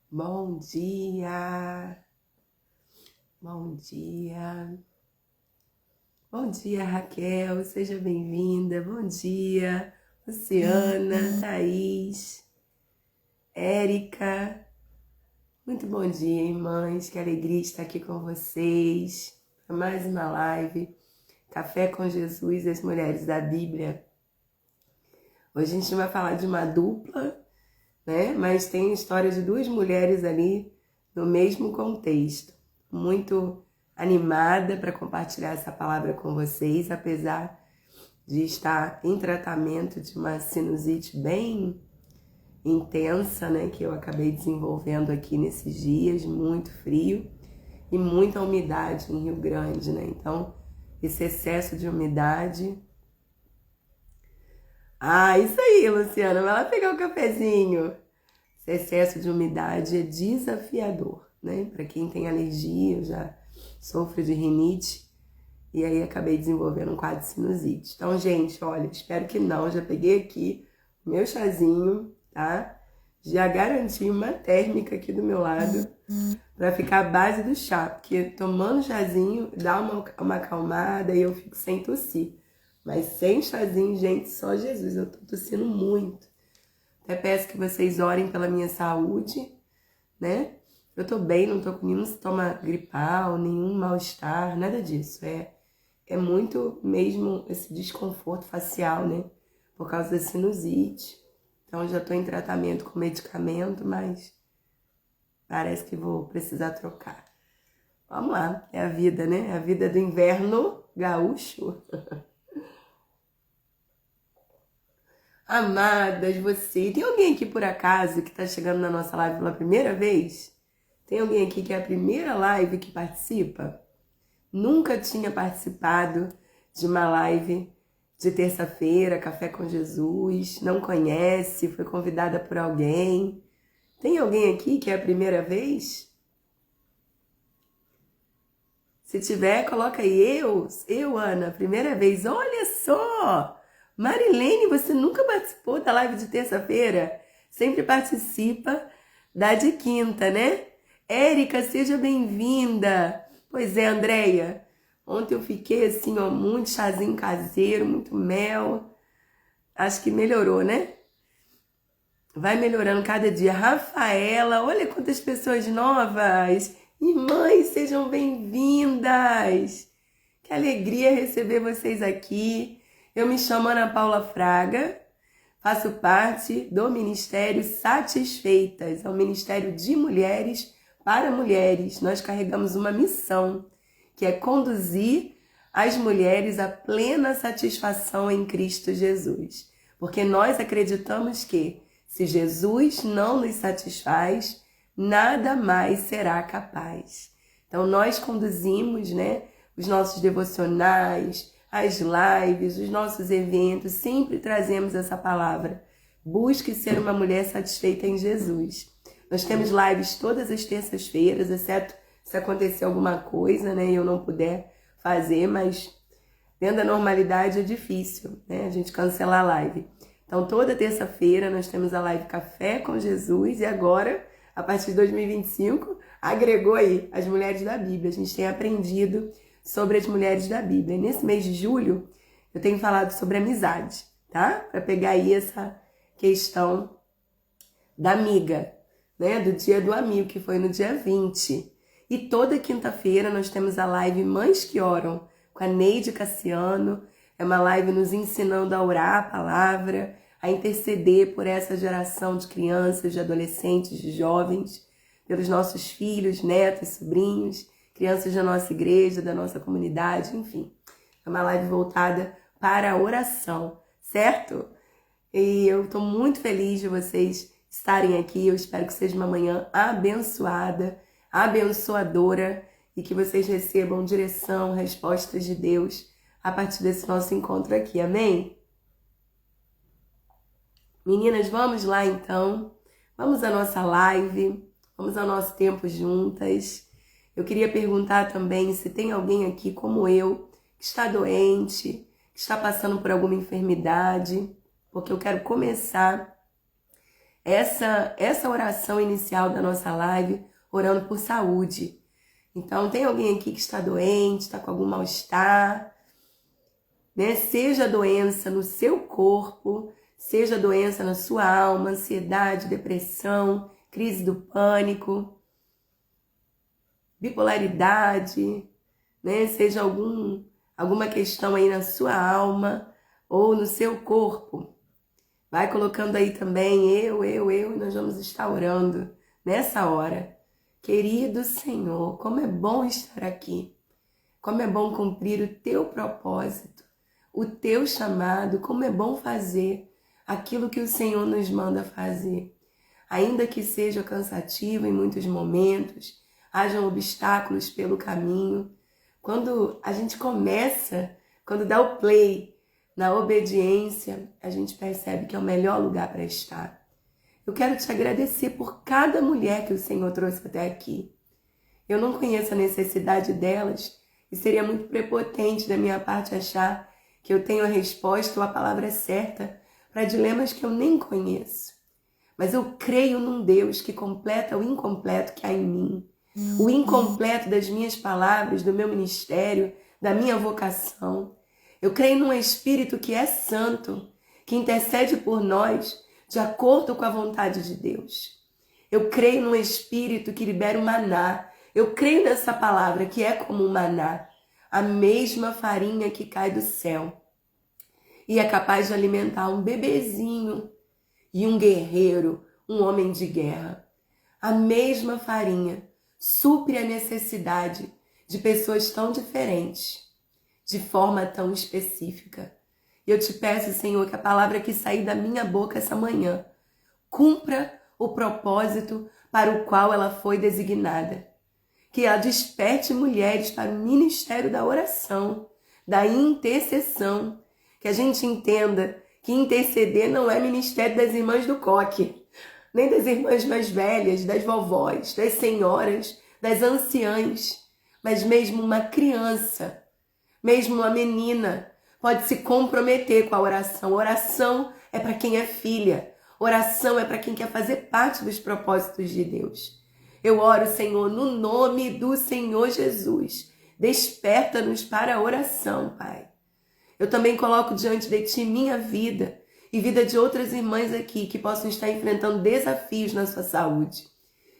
Bom dia, bom dia, bom dia Raquel, seja bem-vinda, bom dia Luciana, Thaís, Érica, muito bom dia irmãs, que alegria estar aqui com vocês para mais uma live, Café com Jesus e as Mulheres da Bíblia. Hoje a gente vai falar de uma dupla, né? Mas tem a história de duas mulheres ali no mesmo contexto. Muito animada para compartilhar essa palavra com vocês, apesar de estar em tratamento de uma sinusite bem intensa, né? Que eu acabei desenvolvendo aqui nesses dias, muito frio e muita umidade em Rio Grande, né? Então, esse excesso de umidade... Ah, isso aí, Luciana, vai lá pegar o cafezinho. Esse excesso de umidade é desafiador, né? Para quem tem alergia, eu já sofro de rinite e aí acabei desenvolvendo um quadro de sinusite. Então, gente, olha, espero que não, já peguei aqui o meu chazinho, tá? Já garanti uma térmica aqui do meu lado para ficar a base do chá, porque tomando chazinho dá uma acalmada e eu fico sem tossir. Mas sem chazinho, gente, só Jesus, eu tô tossindo muito. Até peço que vocês orem pela minha saúde, né? Eu tô bem, não tô com nenhum sintoma gripal, nenhum mal-estar, nada disso. É muito mesmo esse desconforto facial, né? Por causa da sinusite. Então, já tô em tratamento com medicamento, mas parece que vou precisar trocar. Vamos lá, é a vida, né? É a vida do inverno gaúcho. Amadas, você. Tem alguém aqui por acaso que tá chegando na nossa live pela primeira vez? Tem alguém aqui que é a primeira live que participa? Nunca tinha participado de uma live de terça-feira, Café com Jesus, não conhece, foi convidada por alguém. Tem alguém aqui que é a primeira vez? Se tiver, coloca aí. Eu, Ana, primeira vez. Olha só! Marilene, você nunca participou da live de terça-feira? Sempre participa da de quinta, né? Érica, seja bem-vinda. Pois é, Andréia. Ontem eu fiquei assim, ó, muito chazinho caseiro, muito mel. Acho que melhorou, né? Vai melhorando cada dia. Rafaela, olha quantas pessoas novas. Irmãs, sejam bem-vindas. Que alegria receber vocês aqui. Eu me chamo Ana Paula Fraga, faço parte do Ministério Satisfeitas, é um ministério de mulheres para mulheres. Nós carregamos uma missão, que é conduzir as mulheres à plena satisfação em Cristo Jesus. Porque nós acreditamos que, se Jesus não nos satisfaz, nada mais será capaz. Então, nós conduzimos, né, os nossos devocionais, as lives, os nossos eventos, sempre trazemos essa palavra. Busque ser uma mulher satisfeita em Jesus. Nós temos lives todas as terças-feiras, exceto se acontecer alguma coisa, né, e eu não puder fazer, mas dentro da normalidade é difícil, né, a gente cancelar a live. Então, toda terça-feira nós temos a live Café com Jesus e agora, a partir de 2025, agregou aí as mulheres da Bíblia. A gente tem aprendido sobre as mulheres da Bíblia. E nesse mês de julho, eu tenho falado sobre amizade, tá? Para pegar aí essa questão da amiga, né? Do dia do amigo, que foi no dia 20. E toda quinta-feira nós temos a live Mães que Oram, com a Neide Cassiano. É uma live nos ensinando a orar a palavra, a interceder por essa geração de crianças, de adolescentes, de jovens, pelos nossos filhos, netos, sobrinhos, crianças da nossa igreja, da nossa comunidade, enfim. É uma live voltada para a oração, certo? E eu estou muito feliz de vocês estarem aqui. Eu espero que seja uma manhã abençoada, abençoadora e que vocês recebam direção, respostas de Deus a partir desse nosso encontro aqui. Amém? Meninas, vamos lá então. Vamos à nossa live, vamos ao nosso tempo juntas. Eu queria perguntar também se tem alguém aqui como eu, que está doente, que está passando por alguma enfermidade, porque eu quero começar essa oração inicial da nossa live, orando por saúde. Então, tem alguém aqui que está doente, está com algum mal-estar, né? Seja doença no seu corpo, seja doença na sua alma, ansiedade, depressão, crise do pânico, bipolaridade, né? Seja alguma questão aí na sua alma ou no seu corpo. Vai colocando aí também eu, e nós vamos estar orando nessa hora. Querido Senhor, como é bom estar aqui. Como é bom cumprir o teu propósito, o teu chamado, como é bom fazer aquilo que o Senhor nos manda fazer. Ainda que seja cansativo em muitos momentos, hajam obstáculos pelo caminho. Quando a gente começa, quando dá o play na obediência, a gente percebe que é o melhor lugar para estar. Eu quero te agradecer por cada mulher que o Senhor trouxe até aqui. Eu não conheço a necessidade delas e seria muito prepotente da minha parte achar que eu tenho a resposta ou a palavra certa para dilemas que eu nem conheço. Mas eu creio num Deus que completa o incompleto que há em mim. O incompleto das minhas palavras, do meu ministério, da minha vocação. Eu creio num Espírito que é santo, que intercede por nós de acordo com a vontade de Deus. Eu creio num Espírito que libera o maná. Eu creio nessa palavra que é como um maná, a mesma farinha que cai do céu e é capaz de alimentar um bebezinho e um guerreiro, um homem de guerra. A mesma farinha supre a necessidade de pessoas tão diferentes, de forma tão específica. E eu te peço, Senhor, que a palavra que sair da minha boca essa manhã cumpra o propósito para o qual ela foi designada. Que ela desperte mulheres para o ministério da oração, da intercessão. Que a gente entenda que interceder não é ministério das irmãs do coque, nem das irmãs mais velhas, das vovós, das senhoras, das anciãs, mas mesmo uma criança, mesmo uma menina, pode se comprometer com a oração. Oração é para quem é filha. Oração é para quem quer fazer parte dos propósitos de Deus. Eu oro, Senhor, no nome do Senhor Jesus. Desperta-nos para a oração, Pai. Eu também coloco diante de Ti minha vida e vida de outras irmãs aqui que possam estar enfrentando desafios na sua saúde.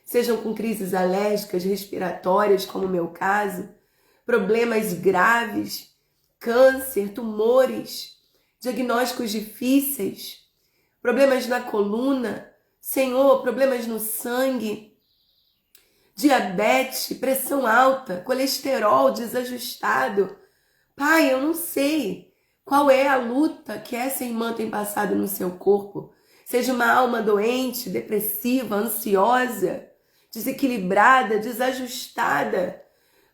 Sejam com crises alérgicas, respiratórias, como o meu caso, problemas graves, câncer, tumores, diagnósticos difíceis, problemas na coluna, Senhor, problemas no sangue, diabetes, pressão alta, colesterol desajustado. Pai, eu não sei qual é a luta que essa irmã tem passado no seu corpo. Seja uma alma doente, depressiva, ansiosa, desequilibrada, desajustada.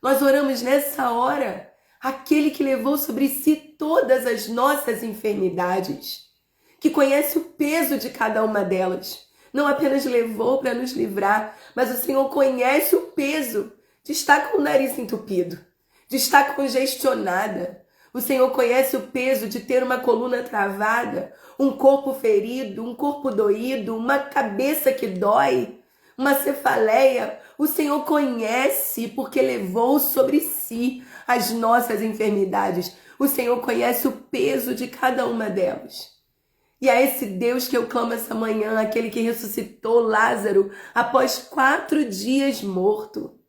Nós oramos nessa hora aquele que levou sobre si todas as nossas enfermidades, que conhece o peso de cada uma delas. Não apenas levou para nos livrar, mas o Senhor conhece o peso de estar com o nariz entupido, de estar congestionada. O Senhor conhece o peso de ter uma coluna travada, um corpo ferido, um corpo doído, uma cabeça que dói, uma cefaleia. O Senhor conhece porque levou sobre si as nossas enfermidades. O Senhor conhece o peso de cada uma delas. E é esse Deus que eu clamo essa manhã, aquele que ressuscitou Lázaro após 4 dias morto.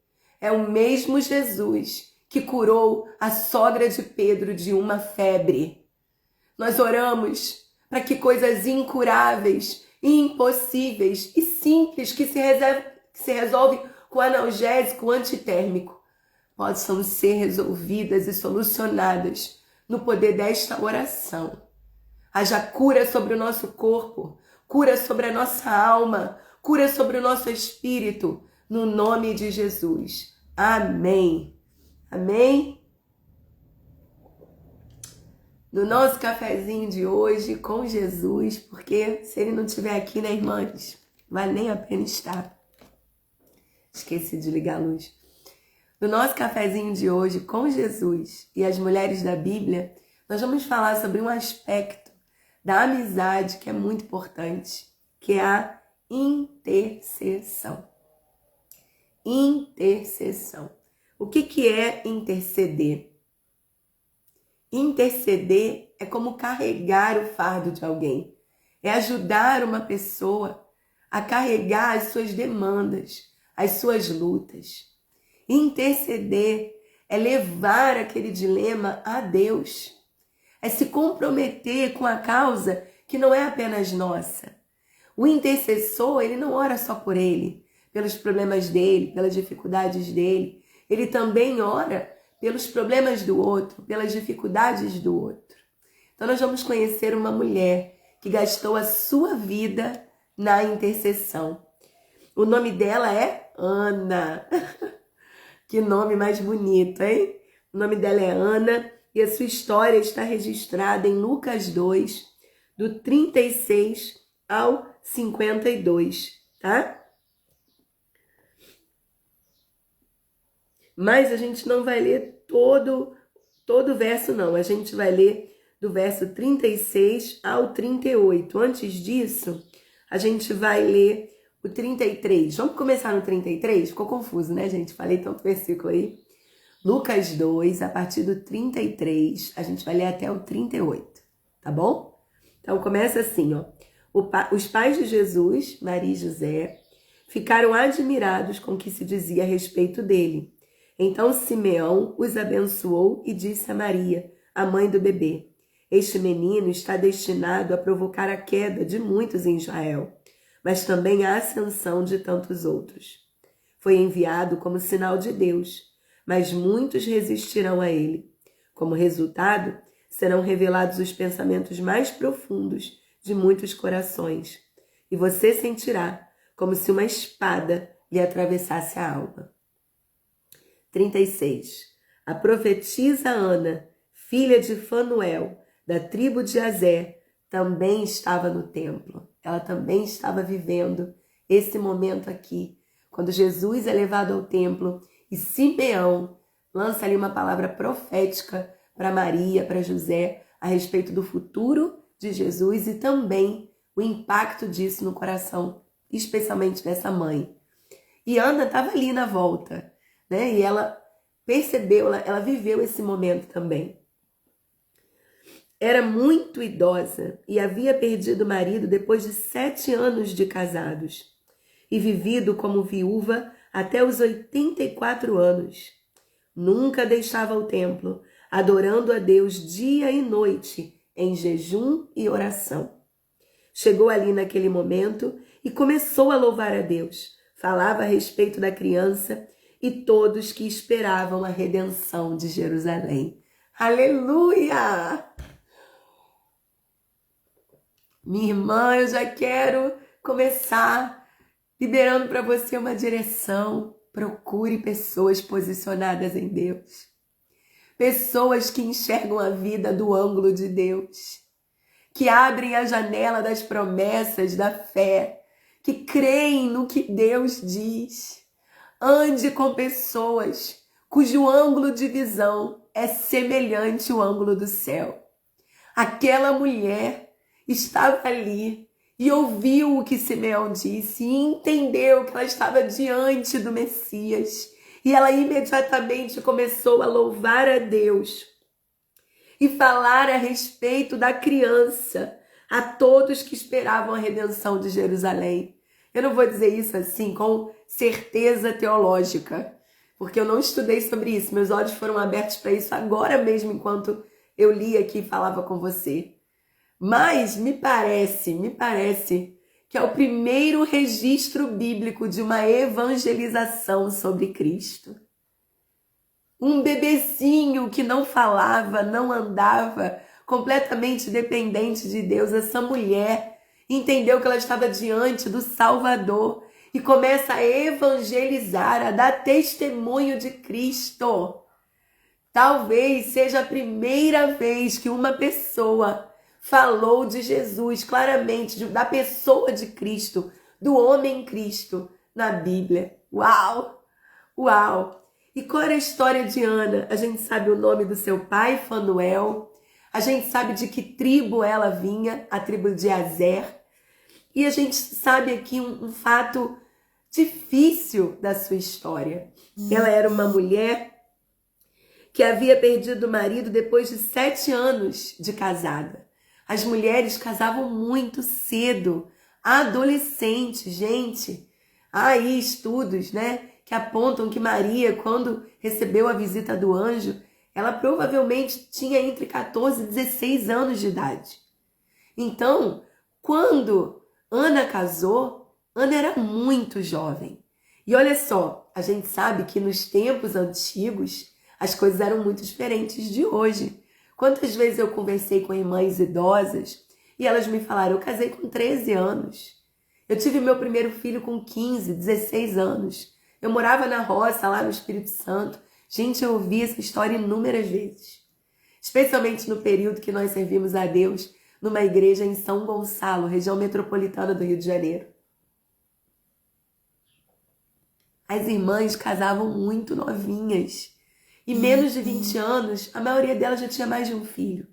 É o mesmo Jesus que curou a sogra de Pedro de uma febre. Nós oramos para que coisas incuráveis, impossíveis e simples que se resolvem com analgésico antitérmico possam ser resolvidas e solucionadas no poder desta oração. Haja cura sobre o nosso corpo, cura sobre a nossa alma, cura sobre o nosso espírito, no nome de Jesus. Amém. Amém? No nosso cafezinho de hoje com Jesus, porque se ele não estiver aqui, né, irmãs, não vale nem a pena estar. Esqueci de ligar a luz. No nosso cafezinho de hoje com Jesus e as mulheres da Bíblia, nós vamos falar sobre um aspecto da amizade que é muito importante, que é a intercessão. Intercessão. O que é interceder? Interceder é como carregar o fardo de alguém. É ajudar uma pessoa a carregar as suas demandas, as suas lutas. Interceder é levar aquele dilema a Deus. É se comprometer com a causa que não é apenas nossa. O intercessor, ele não ora só por ele, pelos problemas dele, pelas dificuldades dele. Ele também ora pelos problemas do outro, pelas dificuldades do outro. Então nós vamos conhecer uma mulher que gastou a sua vida na intercessão. O nome dela é Ana. Que nome mais bonito, hein? O nome dela é Ana e a sua história está registrada em Lucas 2, do 36 ao 52, tá? Mas a gente não vai ler todo o verso, não. A gente vai ler do verso 36 ao 38. Antes disso, a gente vai ler o 33. Vamos começar no 33? Ficou confuso, né, gente? Falei tanto versículo aí. Lucas 2, a partir do 33, a gente vai ler até o 38, tá bom? Então começa assim, ó. Os pais de Jesus, Maria e José, ficaram admirados com o que se dizia a respeito dele. Então Simeão os abençoou e disse a Maria, a mãe do bebê: este menino está destinado a provocar a queda de muitos em Israel, mas também a ascensão de tantos outros. Foi enviado como sinal de Deus, mas muitos resistirão a ele. Como resultado, serão revelados os pensamentos mais profundos de muitos corações, e você sentirá como se uma espada lhe atravessasse a alma. 36. A profetisa Ana, filha de Fanuel, da tribo de Azer, também estava no templo. Ela também estava vivendo esse momento aqui, quando Jesus é levado ao templo e Simeão lança ali uma palavra profética para Maria, para José, a respeito do futuro de Jesus e também o impacto disso no coração, especialmente dessa mãe. E Ana estava ali na volta, né? E ela percebeu, ela viveu esse momento também. Era muito idosa e havia perdido o marido depois de 7 anos de casados e vivido como viúva até os 84 anos. Nunca deixava o templo, adorando a Deus dia e noite, em jejum e oração. Chegou ali naquele momento e começou a louvar a Deus. Falava a respeito da criança e todos que esperavam a redenção de Jerusalém. Aleluia! Minha irmã, eu já quero começar liberando para você uma direção. Procure pessoas posicionadas em Deus. Pessoas que enxergam a vida do ângulo de Deus. Que abrem a janela das promessas da fé. Que creem no que Deus diz. Ande com pessoas cujo ângulo de visão é semelhante ao ângulo do céu. Aquela mulher estava ali e ouviu o que Simeão disse e entendeu que ela estava diante do Messias. E ela imediatamente começou a louvar a Deus e falar a respeito da criança a todos que esperavam a redenção de Jerusalém. Eu não vou dizer isso assim com certeza teológica, porque eu não estudei sobre isso. Meus olhos foram abertos para isso agora mesmo, enquanto eu li aqui e falava com você. Mas me parece que é o primeiro registro bíblico de uma evangelização sobre Cristo. Um bebezinho que não falava, não andava, completamente dependente de Deus. Essa mulher entendeu que ela estava diante do Salvador e começa a evangelizar, a dar testemunho de Cristo. Talvez seja a primeira vez que uma pessoa falou de Jesus claramente, da pessoa de Cristo, do homem Cristo na Bíblia. Uau! Uau! E qual era a história de Ana? A gente sabe o nome do seu pai, Fanuel. A gente sabe de que tribo ela vinha, a tribo de Azer. E a gente sabe aqui um fato difícil da sua história. Ela era uma mulher que havia perdido o marido depois de 7 anos de casada. As mulheres casavam muito cedo, adolescente, gente. Há aí estudos, né, que apontam que Maria, quando recebeu a visita do anjo, ela provavelmente tinha entre 14 e 16 anos de idade. Então, quando Ana casou, Ana era muito jovem. E olha só, a gente sabe que nos tempos antigos as coisas eram muito diferentes de hoje. Quantas vezes eu conversei com irmãs idosas e elas me falaram, eu casei com 13 anos. Eu tive meu primeiro filho com 15, 16 anos. Eu morava na roça, lá no Espírito Santo. Gente, eu ouvi essa história inúmeras vezes. Especialmente no período que nós servimos a Deus numa igreja em São Gonçalo, região metropolitana do Rio de Janeiro. As irmãs casavam muito novinhas. E menos de 20 anos, a maioria delas já tinha mais de um filho.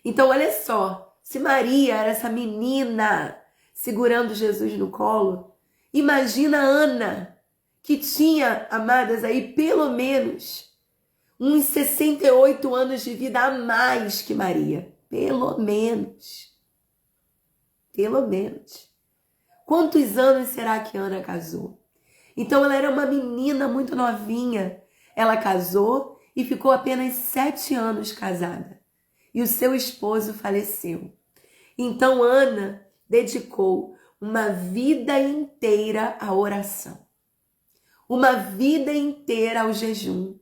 Então, olha só, se Maria era essa menina segurando Jesus no colo, imagina Ana, que tinha, amadas, aí pelo menos uns 68 anos de vida a mais que Maria. Pelo menos. Pelo menos. Quantos anos será que Ana casou? Então, ela era uma menina muito novinha. Ela casou e ficou apenas 7 anos casada. E o seu esposo faleceu. Então, Ana dedicou uma vida inteira à oração. Uma vida inteira ao jejum.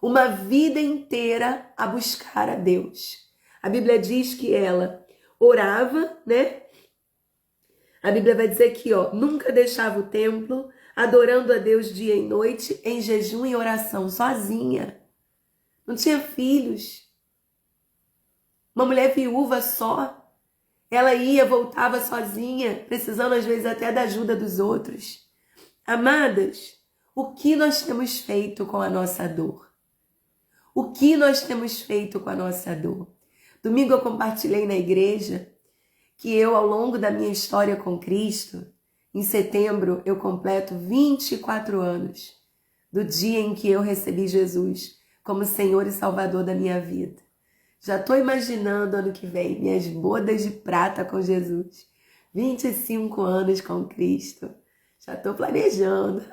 Uma vida inteira a buscar a Deus. A Bíblia diz que ela orava, né? A Bíblia vai dizer aqui, ó, nunca deixava o templo, adorando a Deus dia e noite, em jejum e oração, sozinha. Não tinha filhos. Uma mulher viúva só. Ela ia, voltava sozinha, precisando às vezes até da ajuda dos outros. Amadas, o que nós temos feito com a nossa dor? O que nós temos feito com a nossa dor? Domingo eu compartilhei na igreja que eu, ao longo da minha história com Cristo, em setembro eu completo 24 anos do dia em que eu recebi Jesus como Senhor e Salvador da minha vida. Já estou imaginando ano que vem minhas bodas de prata com Jesus. 25 anos com Cristo. Já estou planejando.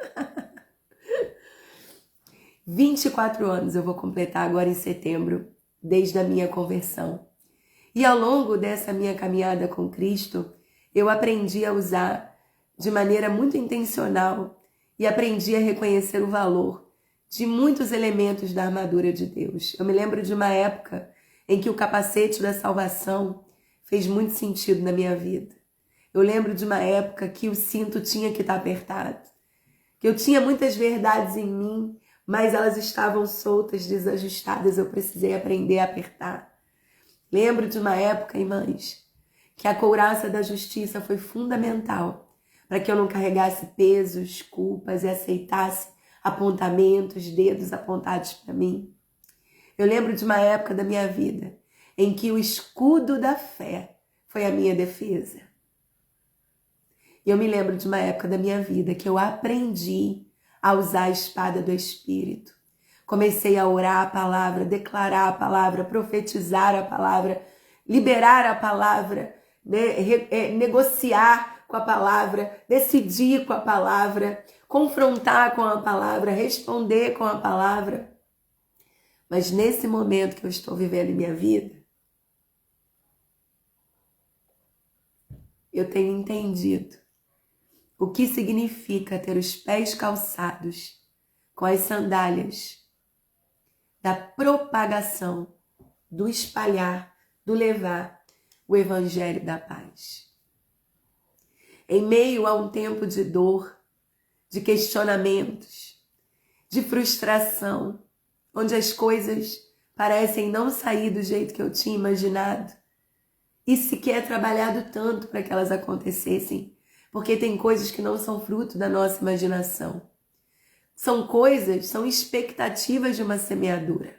24 anos eu vou completar agora em setembro, desde a minha conversão. E ao longo dessa minha caminhada com Cristo, eu aprendi a usar de maneira muito intencional e aprendi a reconhecer o valor de muitos elementos da armadura de Deus. Eu me lembro de uma época em que o capacete da salvação fez muito sentido na minha vida. Eu lembro de uma época que o cinto tinha que estar apertado, que eu tinha muitas verdades em mim, mas elas estavam soltas, desajustadas, eu precisei aprender a apertar. Lembro de uma época, irmãs, que a couraça da justiça foi fundamental para que eu não carregasse pesos, culpas e aceitasse apontamentos, dedos apontados para mim. Eu lembro de uma época da minha vida em que o escudo da fé foi a minha defesa. E eu me lembro de uma época da minha vida que eu aprendi a usar a espada do Espírito. Comecei a orar a palavra, declarar a palavra, profetizar a palavra, liberar a palavra, né? Negociar com a palavra, decidir com a palavra, confrontar com a palavra, responder com a palavra. Mas nesse momento que eu estou vivendo em minha vida, eu tenho entendido o que significa ter os pés calçados com as sandálias da propagação, do espalhar, do levar o evangelho da paz. Em meio a um tempo de dor, de questionamentos, de frustração, onde as coisas parecem não sair do jeito que eu tinha imaginado e sequer trabalhado tanto para que elas acontecessem, porque tem coisas que não são fruto da nossa imaginação. São coisas, são expectativas de uma semeadura.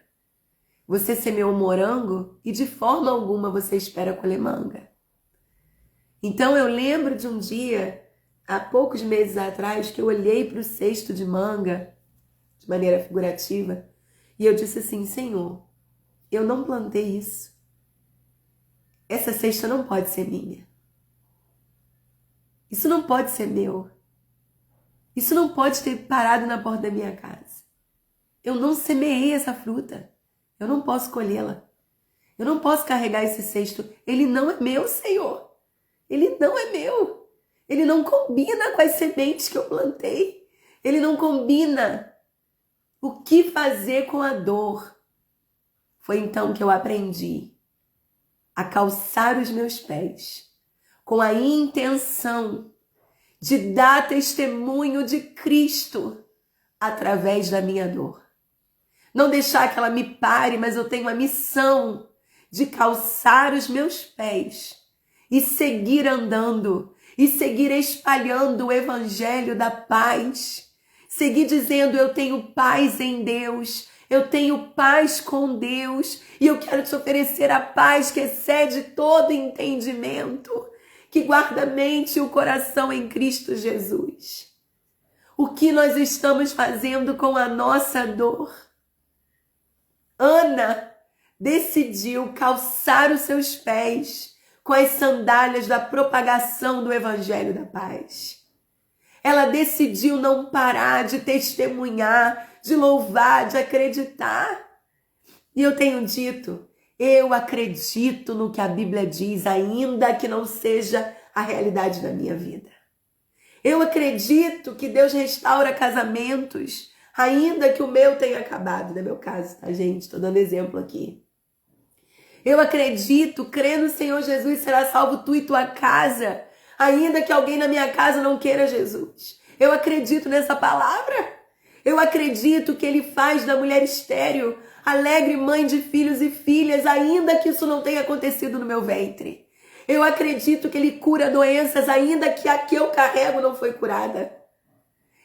Você semeou morango e de forma alguma você espera colher manga. Então eu lembro de um dia, há poucos meses atrás, que eu olhei para o cesto de manga, de maneira figurativa, e eu disse assim: Senhor, eu não plantei isso. Essa cesta não pode ser minha. Isso não pode ser meu. Isso não pode ter parado na porta da minha casa. Eu não semeei essa fruta. Eu não posso colhê-la. Eu não posso carregar esse cesto. Ele não é meu, Senhor. Ele não é meu. Ele não combina com as sementes que eu plantei. Ele não combina. O que fazer com a dor? Foi então que eu aprendi a calçar os meus pés com a intenção de dar testemunho de Cristo através da minha dor. Não deixar que ela me pare, mas eu tenho a missão de calçar os meus pés e seguir andando, e seguir espalhando o evangelho da paz, seguir dizendo: eu tenho paz em Deus, eu tenho paz com Deus, e eu quero te oferecer a paz que excede todo entendimento, que guarda a mente e o coração em Cristo Jesus. O que nós estamos fazendo com a nossa dor? Ana decidiu calçar os seus pés com as sandálias da propagação do evangelho da paz. Ela decidiu não parar de testemunhar, de louvar, de acreditar. E eu tenho dito, eu acredito no que a Bíblia diz, ainda que não seja a realidade da minha vida. Eu acredito que Deus restaura casamentos, ainda que o meu tenha acabado, não é meu caso, tá, gente? Estou dando exemplo aqui. Eu acredito, crê no Senhor Jesus, será salvo tu e tua casa, ainda que alguém na minha casa não queira Jesus. Eu acredito nessa palavra. Eu acredito que Ele faz da mulher estéril alegre mãe de filhos e filhas, ainda que isso não tenha acontecido no meu ventre. Eu acredito que Ele cura doenças, ainda que a que eu carrego não foi curada.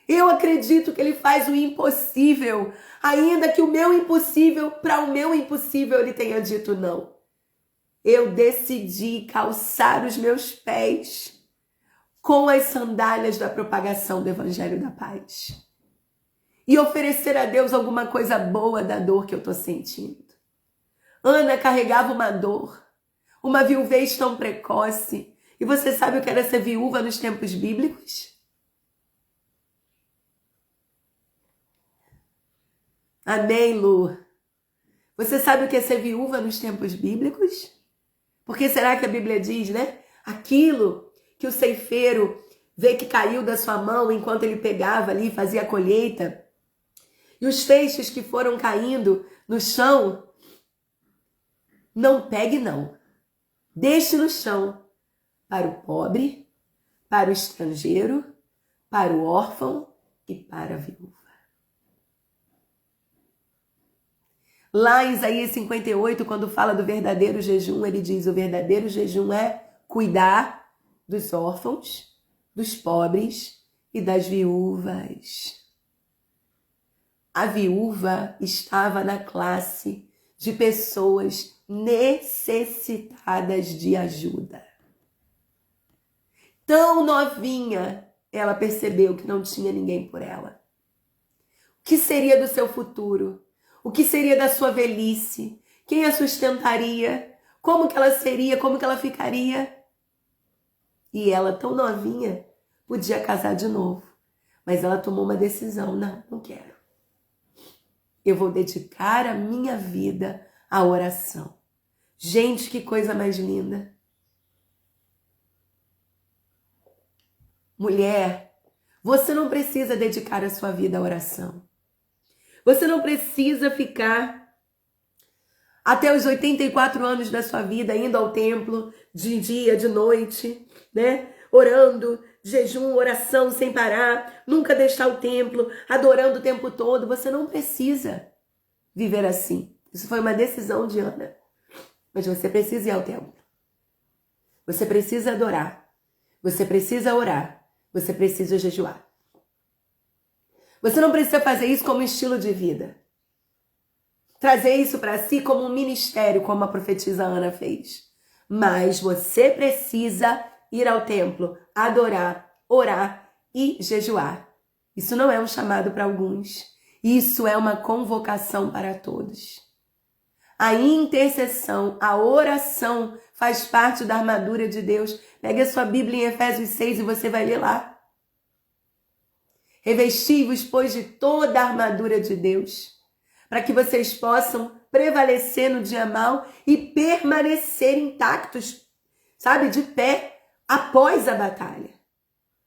Eu acredito que Ele faz o impossível, ainda que o meu impossível, para o meu impossível, Ele tenha dito não. Eu decidi calçar os meus pés com as sandálias da propagação do Evangelho da Paz e oferecer a Deus alguma coisa boa da dor que eu estou sentindo. Ana carregava uma dor, uma viuvez tão precoce. E você sabe o que era ser viúva nos tempos bíblicos? Amém, Lu? Você sabe o que é ser viúva nos tempos bíblicos? Porque será que a Bíblia diz, né? Aquilo que o ceifeiro vê que caiu da sua mão enquanto ele pegava ali e fazia a colheita. E os feixes que foram caindo no chão, não pegue não. Deixe no chão para o pobre, para o estrangeiro, para o órfão e para a viúva. Lá em Isaías 58, quando fala do verdadeiro jejum, ele diz: o verdadeiro jejum é cuidar dos órfãos, dos pobres e das viúvas. A viúva estava na classe de pessoas necessitadas de ajuda. Tão novinha, ela percebeu que não tinha ninguém por ela. O que seria do seu futuro? O que seria da sua velhice? Quem a sustentaria? Como que ela seria? Como que ela ficaria? E ela, tão novinha, podia casar de novo. Mas ela tomou uma decisão. Não quero. Eu vou dedicar a minha vida à oração. Gente, que coisa mais linda. Mulher, você não precisa dedicar a sua vida à oração. Você não precisa ficar até os 84 anos da sua vida indo ao templo de dia, de noite, né? Orando, jejum, oração sem parar, nunca deixar o templo, adorando o tempo todo. Você não precisa viver assim. Isso foi uma decisão de Ana. Mas você precisa ir ao templo. Você precisa adorar. Você precisa orar. Você precisa jejuar. Você não precisa fazer isso como estilo de vida. Trazer isso para si como um ministério, como a profetisa Ana fez. Mas você precisa ir ao templo, adorar, orar e jejuar. Isso não é um chamado para alguns. Isso é uma convocação para todos. A intercessão, a oração faz parte da armadura de Deus. Pegue a sua Bíblia em Efésios 6 e você vai ler lá. Revesti-vos, pois, de toda a armadura de Deus, para que vocês possam prevalecer no dia mau e permanecer intactos, sabe, de pé, após a batalha.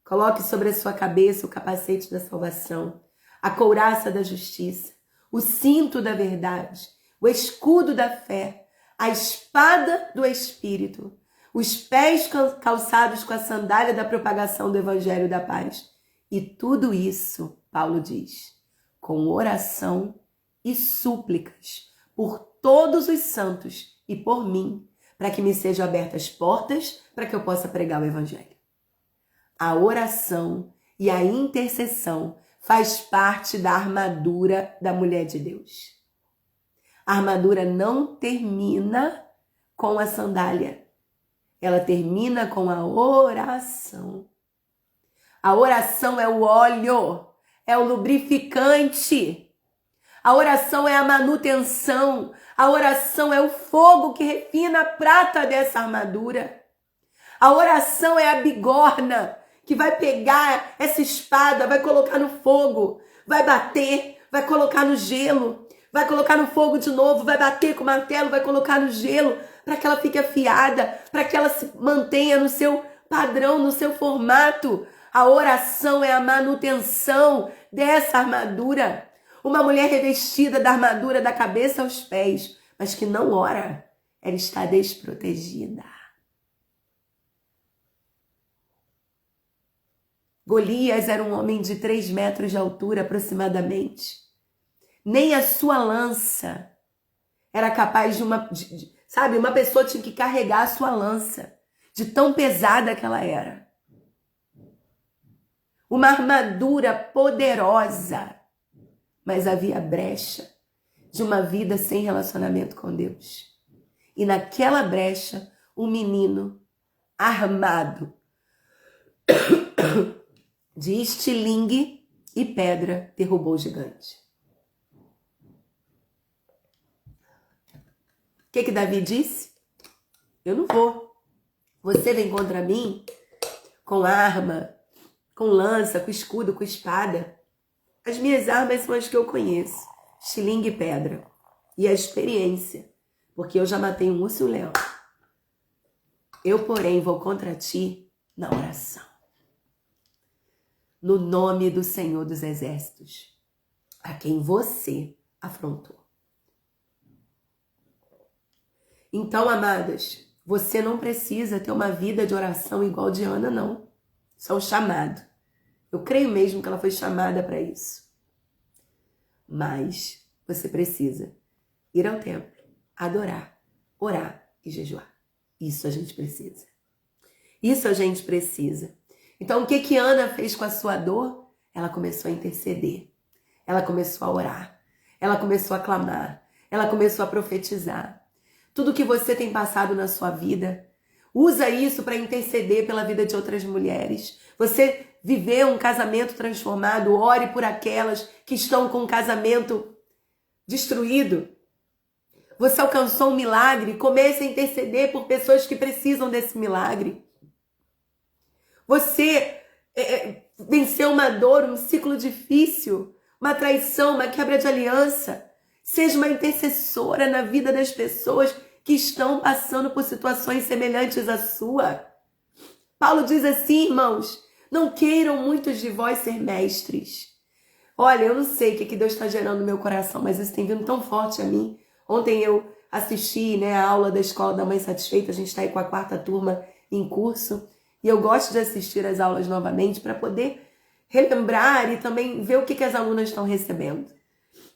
Coloque sobre a sua cabeça o capacete da salvação, a couraça da justiça, o cinto da verdade, o escudo da fé, a espada do Espírito, os pés calçados com a sandália da propagação do Evangelho da paz. E tudo isso, Paulo diz, com oração e súplicas por todos os santos e por mim, para que me sejam abertas portas para que eu possa pregar o Evangelho. A oração e a intercessão faz parte da armadura da mulher de Deus. A armadura não termina com a sandália. Ela termina com a oração. A oração é o óleo, é o lubrificante. A oração é a manutenção. A oração é o fogo que refina a prata dessa armadura. A oração é a bigorna que vai pegar essa espada, vai colocar no fogo, vai bater, vai colocar no gelo, vai colocar no fogo de novo, vai bater com o martelo, vai colocar no gelo, para que ela fique afiada, para que ela se mantenha no seu padrão, no seu formato. A oração é a manutenção dessa armadura. Uma mulher revestida da armadura da cabeça aos pés, mas que não ora, ela está desprotegida. Golias era um homem de 3 metros de altura aproximadamente. Nem a sua lança era capaz sabe, uma pessoa tinha que carregar a sua lança, de tão pesada que ela era. Uma armadura poderosa, mas havia brecha de uma vida sem relacionamento com Deus. E naquela brecha, um menino armado de estilingue e pedra derrubou o gigante. O que Davi disse? Eu não vou. Você vem contra mim com arma, com lança, com escudo, com espada. As minhas armas são as que eu conheço. Estilingue e pedra. E a experiência. Porque eu já matei um urso e um leão. Eu, porém, vou contra ti na oração. No nome do Senhor dos Exércitos, a quem você afrontou. Então, amadas, você não precisa ter uma vida de oração igual de Ana, não. Isso é um chamado. Eu creio mesmo que ela foi chamada para isso. Mas você precisa ir ao templo, adorar, orar e jejuar. Isso a gente precisa. Isso a gente precisa. Então, o que Ana fez com a sua dor? Ela começou a interceder. Ela começou a orar. Ela começou a clamar. Ela começou a profetizar. Tudo que você tem passado na sua vida, usa isso para interceder pela vida de outras mulheres. Você viveu um casamento transformado, ore por aquelas que estão com um casamento destruído. Você alcançou um milagre, comece a interceder por pessoas que precisam desse milagre. Você venceu uma dor, um ciclo difícil, uma traição, uma quebra de aliança. Seja uma intercessora na vida das pessoas que estão passando por situações semelhantes à sua. Paulo diz assim, irmãos, não queiram muitos de vós ser mestres. Olha, eu não sei o que Deus está gerando no meu coração, mas isso tem vindo tão forte a mim. Ontem eu assisti a aula da Escola da Mãe Satisfeita, a gente está aí com a 4ª turma em curso, e eu gosto de assistir as aulas novamente para poder relembrar e também ver o que as alunas estão recebendo.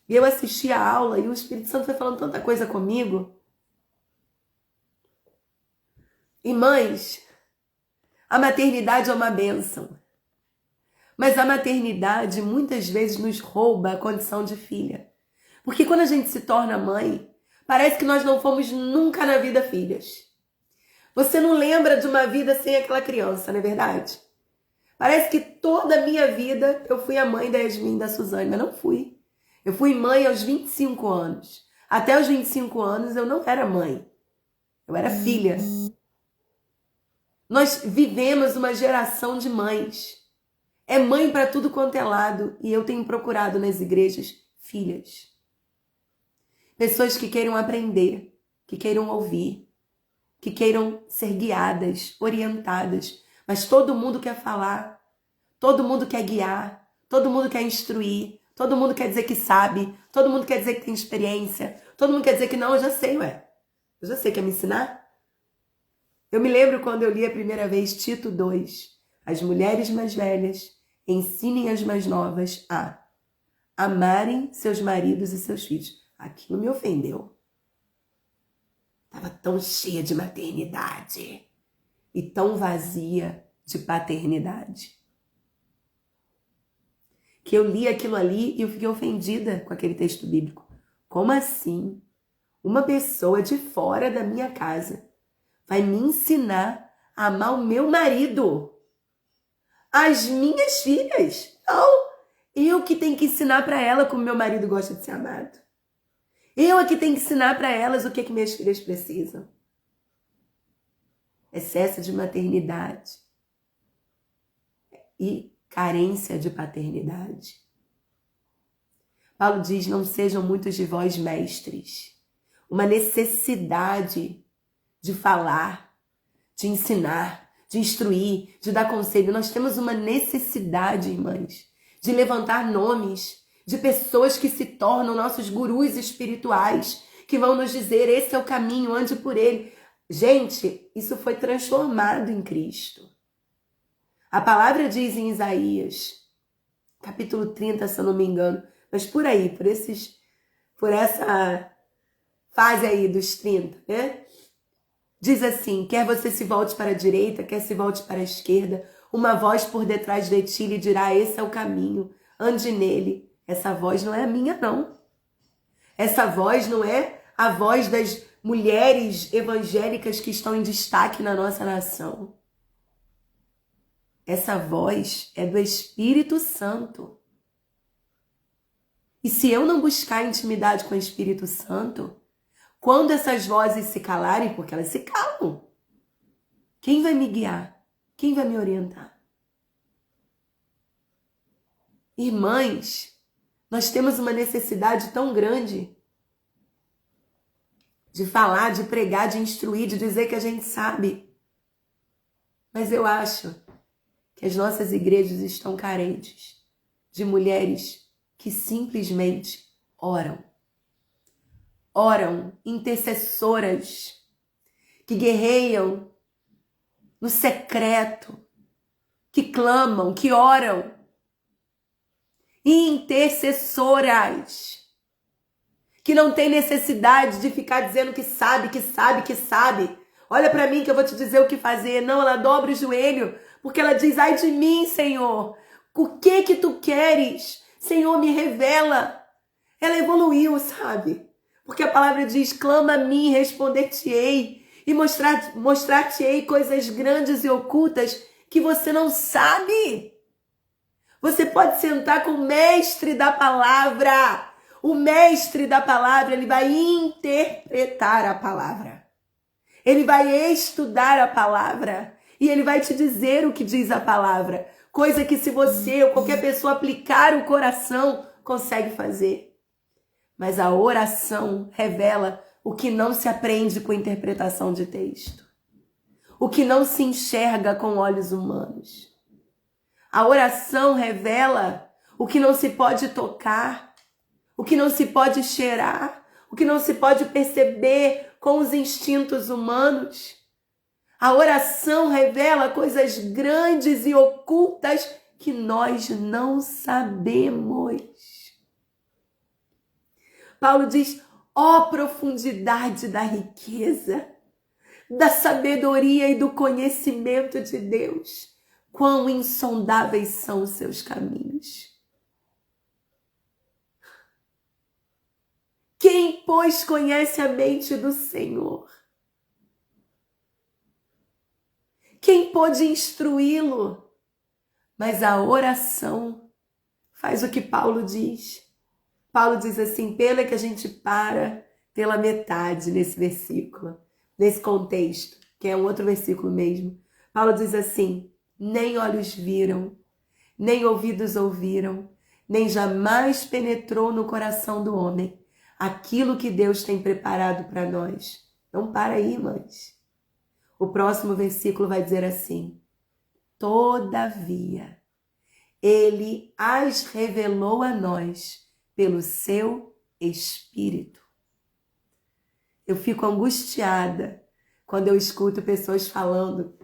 E eu assisti a aula e o Espírito Santo foi falando tanta coisa comigo. Irmãs, a maternidade é uma bênção. Mas a maternidade muitas vezes nos rouba a condição de filha. Porque quando a gente se torna mãe, parece que nós não fomos nunca na vida filhas. Você não lembra de uma vida sem aquela criança, não é verdade? Parece que toda a minha vida eu fui a mãe da Yasmin e da Suzane, mas não fui. Eu fui mãe aos 25 anos. Até os 25 anos eu não era mãe. Eu era filha. Nós vivemos uma geração de mães. É mãe para tudo quanto é lado. E eu tenho procurado nas igrejas filhas. Pessoas que queiram aprender, que queiram ouvir, que queiram ser guiadas, orientadas. Mas todo mundo quer falar, todo mundo quer guiar, todo mundo quer instruir, todo mundo quer dizer que sabe, todo mundo quer dizer que tem experiência, todo mundo quer dizer que não, eu já sei, ué. Eu já sei, quer me ensinar? Eu me lembro quando eu li a primeira vez Tito 2. As mulheres mais velhas ensinem as mais novas a amarem seus maridos e seus filhos. Aquilo me ofendeu. Estava tão cheia de maternidade e tão vazia de paternidade. Que eu li aquilo ali e eu fiquei ofendida com aquele texto bíblico. Como assim? Uma pessoa de fora da minha casa vai me ensinar a amar o meu marido? As minhas filhas? Não! Eu que tenho que ensinar para ela como meu marido gosta de ser amado. Eu é que tenho que ensinar para elas o que minhas filhas precisam. Excesso de maternidade e carência de paternidade. Paulo diz, não sejam muitos de vós mestres. Uma necessidade de falar, de ensinar, de instruir, de dar conselho. Nós temos uma necessidade, irmãs, de levantar nomes de pessoas que se tornam nossos gurus espirituais, que vão nos dizer, esse é o caminho, ande por ele. Gente, isso foi transformado em Cristo. A palavra diz em Isaías, capítulo 30, se eu não me engano, mas por aí, por essa fase aí dos 30, né? Diz assim, quer você se volte para a direita, quer se volte para a esquerda, uma voz por detrás de ti lhe dirá, esse é o caminho, ande nele. Essa voz não é a minha, não. Essa voz não é a voz das mulheres evangélicas que estão em destaque na nossa nação. Essa voz é do Espírito Santo. E se eu não buscar intimidade com o Espírito Santo, quando essas vozes se calarem, porque elas se calam, quem vai me guiar? Quem vai me orientar? Irmãs, nós temos uma necessidade tão grande de falar, de pregar, de instruir, de dizer que a gente sabe. Mas eu acho que as nossas igrejas estão carentes de mulheres que simplesmente oram. Oram, intercessoras, que guerreiam no secreto, que clamam, que oram. Intercessoras, que não tem necessidade de ficar dizendo que sabe, que sabe, que sabe. Olha para mim que eu vou te dizer o que fazer. Não, ela dobra o joelho, porque ela diz, ai de mim, Senhor, o que tu queres? Senhor, me revela. Ela evoluiu, sabe? Porque a palavra diz, clama a mim, responder-te-ei, e mostrar-te-ei coisas grandes e ocultas que você não sabe. Você pode sentar com o mestre da palavra. O mestre da palavra, ele vai interpretar a palavra. Ele vai estudar a palavra. E ele vai te dizer o que diz a palavra. Coisa que se você ou qualquer pessoa aplicar o coração, consegue fazer. Mas a oração revela o que não se aprende com interpretação de texto. O que não se enxerga com olhos humanos. A oração revela o que não se pode tocar, o que não se pode cheirar, o que não se pode perceber com os instintos humanos. A oração revela coisas grandes e ocultas que nós não sabemos. Paulo diz, ó profundidade da riqueza, da sabedoria e do conhecimento de Deus. Quão insondáveis são os seus caminhos. Quem, pois, conhece a mente do Senhor? Quem pôde instruí-lo? Mas a oração faz o que Paulo diz. Paulo diz assim, pena que a gente para pela metade nesse versículo, nesse contexto, que é um outro versículo mesmo. Paulo diz assim, nem olhos viram, nem ouvidos ouviram, nem jamais penetrou no coração do homem aquilo que Deus tem preparado para nós. Não para aí, mães. O próximo versículo vai dizer assim, todavia, ele as revelou a nós pelo seu Espírito. Eu fico angustiada quando eu escuto pessoas falando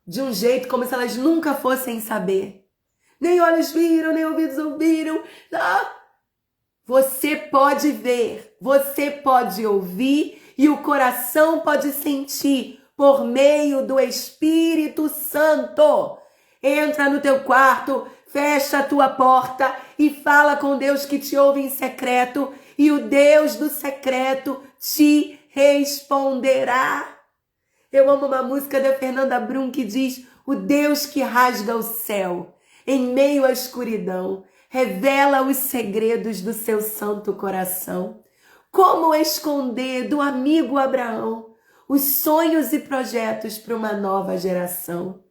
de um jeito como se elas nunca fossem saber. Nem olhos viram, nem ouvidos ouviram. Ah, você pode ver, você pode ouvir e o coração pode sentir por meio do Espírito Santo. Entra no teu quarto, fecha a tua porta e fala com Deus que te ouve em secreto e o Deus do secreto te responderá. Eu amo uma música da Fernanda Brum que diz, o Deus que rasga o céu em meio à escuridão, revela os segredos do seu santo coração. Como esconder do amigo Abraão os sonhos e projetos para uma nova geração?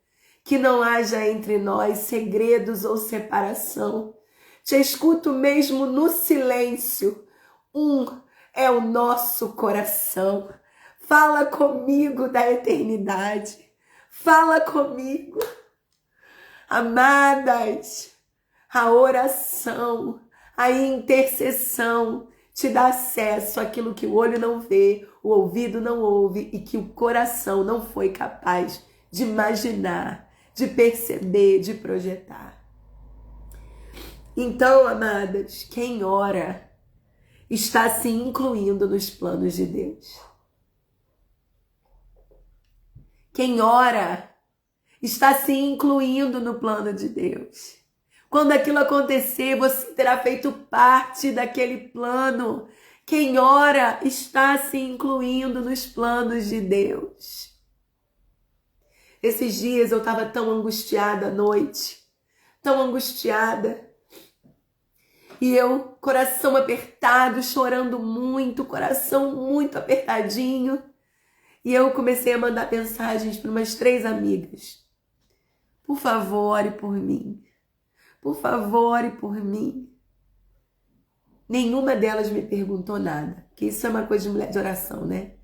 Que não haja entre nós segredos ou separação. Te escuto mesmo no silêncio. É o nosso coração. Fala comigo da eternidade. Fala comigo. Amadas, a oração, a intercessão te dá acesso àquilo que o olho não vê, o ouvido não ouve e que o coração não foi capaz de imaginar, de perceber, de projetar. Então, amadas, quem ora está se incluindo nos planos de Deus. Quem ora está se incluindo no plano de Deus. Quando aquilo acontecer, você terá feito parte daquele plano. Quem ora está se incluindo nos planos de Deus. Esses dias eu estava tão angustiada à noite, tão angustiada. E eu, coração apertado, chorando muito, coração muito apertadinho. E eu comecei a mandar mensagens para umas 3 amigas. Por favor, ore por mim. Por favor, ore por mim. Nenhuma delas me perguntou nada, porque isso é uma coisa de mulher de oração, né?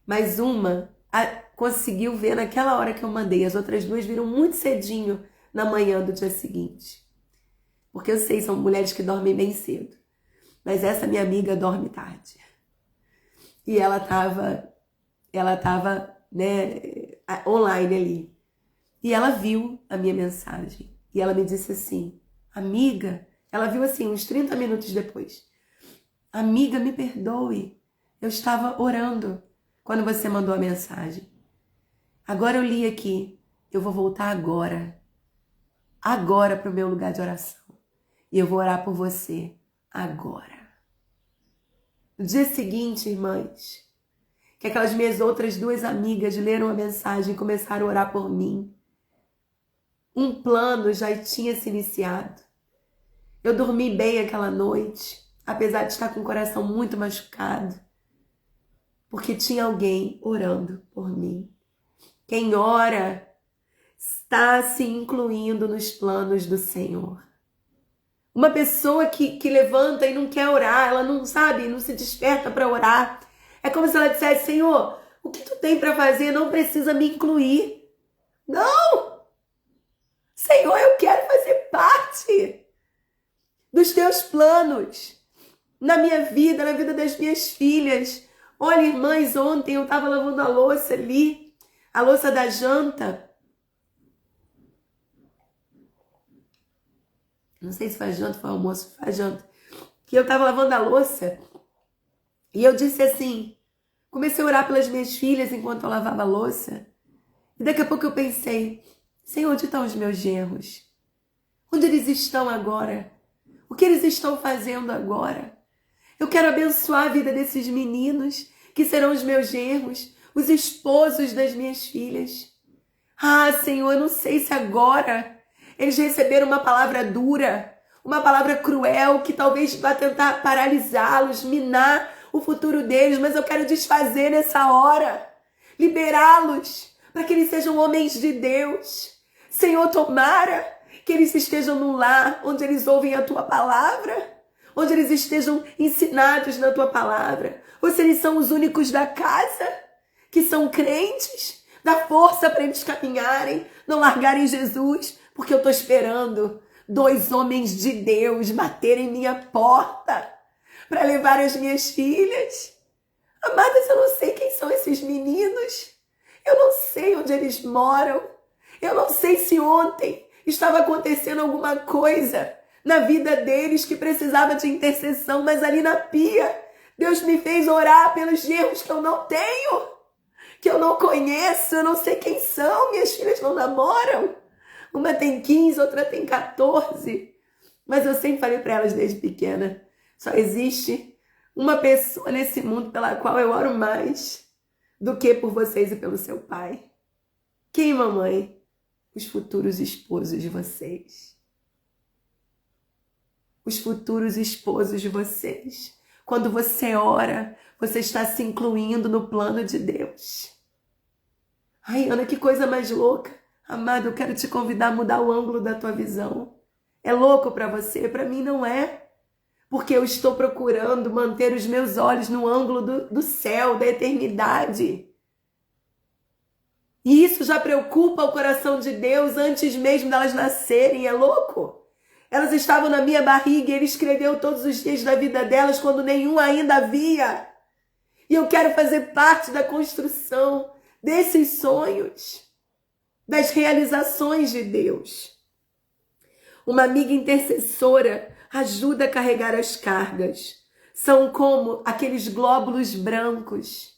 Mas uma conseguiu ver naquela hora que eu mandei. As outras 2 viram muito cedinho na manhã do dia seguinte. Porque eu sei, são mulheres que dormem bem cedo. Mas essa minha amiga dorme tarde. E ela tava, né, online ali. E ela viu a minha mensagem. E ela me disse assim, amiga, ela viu assim uns 30 minutos depois. Amiga, me perdoe. Eu estava orando quando você mandou a mensagem. Agora eu li aqui. Eu vou voltar agora para o meu lugar de oração. E eu vou orar por você agora. No dia seguinte, irmãs, que aquelas minhas outras 2 amigas leram a mensagem e começaram a orar por mim. Um plano já tinha se iniciado. Eu dormi bem aquela noite, apesar de estar com o coração muito machucado, porque tinha alguém orando por mim. Quem ora está se incluindo nos planos do Senhor. Uma pessoa que levanta e não quer orar, ela não sabe, não se desperta para orar. É como se ela dissesse, Senhor, o que tu tem para fazer não precisa me incluir. Não! Senhor, eu quero fazer parte dos teus planos na minha vida, na vida das minhas filhas. Olha, irmãs, ontem eu estava lavando a louça ali, a louça da janta. Não sei se faz janta, foi almoço, faz janta. Que eu estava lavando a louça e eu disse assim, comecei a orar pelas minhas filhas enquanto eu lavava a louça. E daqui a pouco eu pensei, Senhor, onde estão os meus genros? Onde eles estão agora? O que eles estão fazendo agora? Eu quero abençoar a vida desses meninos, que serão os meus genros os esposos das minhas filhas. Ah, Senhor, eu não sei se agora eles receberam uma palavra dura, uma palavra cruel que talvez vá tentar paralisá-los, minar o futuro deles, mas eu quero desfazer nessa hora, liberá-los para que eles sejam homens de Deus. Senhor, tomara que eles estejam num lar onde eles ouvem a Tua palavra, onde eles estejam ensinados na Tua palavra, ou se eles são os únicos da casa que são crentes, dá força para eles caminharem, não largarem Jesus, porque eu estou esperando 2 homens de Deus baterem minha porta para levar as minhas filhas. Amadas, eu não sei quem são esses meninos, eu não sei onde eles moram, eu não sei se ontem estava acontecendo alguma coisa na vida deles que precisava de intercessão, mas ali na pia, Deus me fez orar pelos erros que eu não tenho, que eu não conheço, eu não sei quem são, minhas filhas não namoram. Uma tem 15, outra tem 14. Mas eu sempre falei para elas desde pequena, só existe uma pessoa nesse mundo pela qual eu oro mais do que por vocês e pelo seu pai. Quem, mamãe? Os futuros esposos de vocês. Os futuros esposos de vocês. Quando você ora, você está se incluindo no plano de Deus. Ai, Ana, que coisa mais louca. Amado, eu quero te convidar a mudar o ângulo da tua visão. É louco para você? Para mim não é. Porque eu estou procurando manter os meus olhos no ângulo do céu, da eternidade. E isso já preocupa o coração de Deus antes mesmo delas nascerem. É louco? Elas estavam na minha barriga e Ele escreveu todos os dias da vida delas quando nenhum ainda havia. E eu quero fazer parte da construção desses sonhos, das realizações de Deus. Uma amiga intercessora ajuda a carregar as cargas. São como aqueles glóbulos brancos,